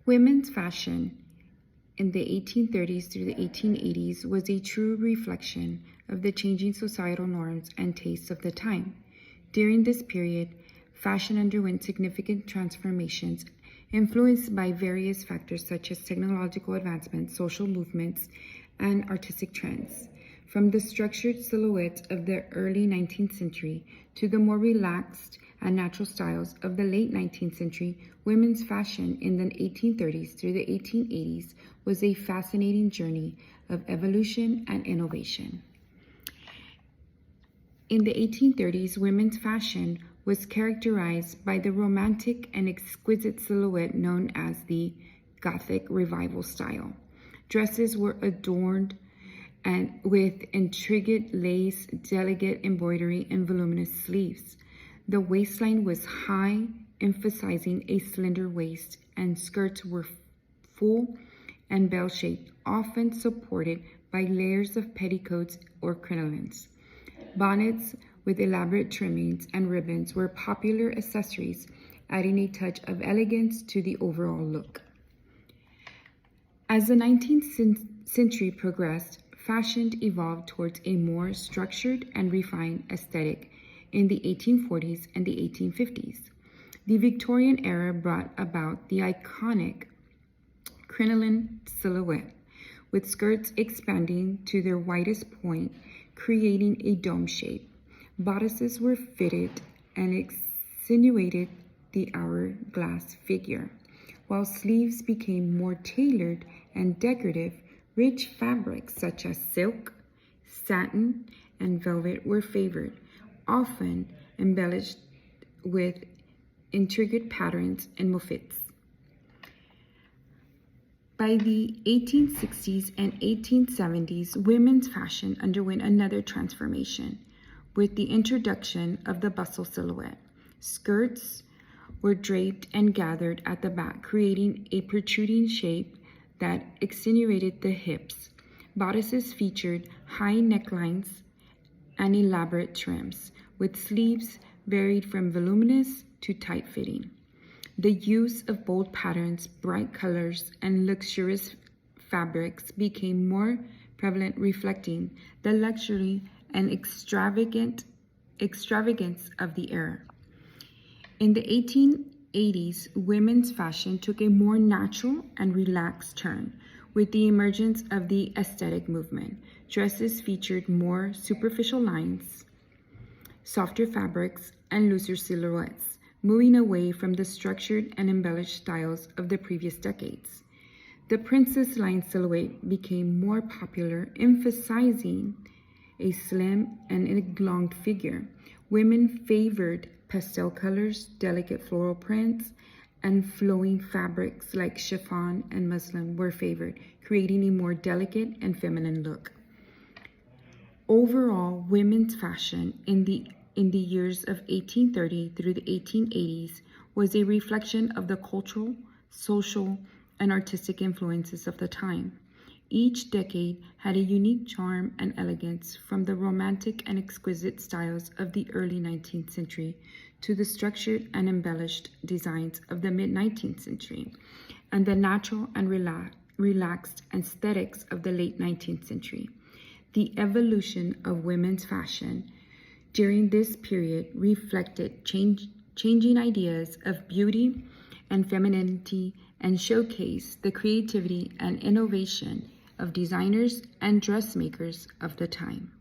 Women's fashion in the 1830s through the 1880s was a true reflection of the changing societal norms and tastes of the time. During this period, fashion underwent significant transformations influenced by various factors such as technological advancements, social movements, and artistic trends. From the structured silhouettes of the early 19th century to the more relaxed and natural styles of the late 19th century, women's fashion in the 1830s through the 1880s was a fascinating journey of evolution and innovation. In the 1830s, women's fashion was characterized by the romantic and exquisite silhouette known as the Gothic Revival style. Dresses were adorned and with intricate lace, delicate embroidery, and voluminous sleeves. The waistline was high, emphasizing a slender waist, and skirts were full and bell-shaped, often supported by layers of petticoats or crinolines. Bonnets with elaborate trimmings and ribbons were popular accessories, adding a touch of elegance to the overall look. As the 19th century progressed, fashion evolved towards a more structured and refined aesthetic in the 1840s and the 1850s. The Victorian era brought about the iconic crinoline silhouette, with skirts expanding to their widest point, creating a dome shape. Bodices were fitted and accentuated the hourglass figure, while sleeves became more tailored and decorative. Rich fabrics such as silk, satin, and velvet were favored, often embellished with intricate patterns and motifs. By the 1860s and 1870s, women's fashion underwent another transformation with the introduction of the bustle silhouette. Skirts were draped and gathered at the back, creating a protruding shape that accentuated the hips. Bodices featured high necklines and elaborate trims, with sleeves varied from voluminous to tight-fitting. The use of bold patterns, bright colors, and luxurious fabrics became more prevalent, reflecting the luxury and extravagance of the era. In the 1880s, women's fashion took a more natural and relaxed turn with the emergence of the aesthetic movement. Dresses featured more superficial lines, softer fabrics, and looser silhouettes, moving away from the structured and embellished styles of the previous decades. The princess line silhouette became more popular, emphasizing a slim and elongated figure. Women favored pastel colors, delicate floral prints, and flowing fabrics like chiffon and muslin were favored, creating a more delicate and feminine look. Overall, women's fashion in the years of 1830 through the 1880s was a reflection of the cultural, social, and artistic influences of the time. Each decade had a unique charm and elegance, from the romantic and exquisite styles of the early 19th century to the structured and embellished designs of the mid-19th century, and the natural and relaxed aesthetics of the late 19th century. The evolution of women's fashion during this period reflected changing ideas of beauty and femininity and showcased the creativity and innovation of designers and dressmakers of the time.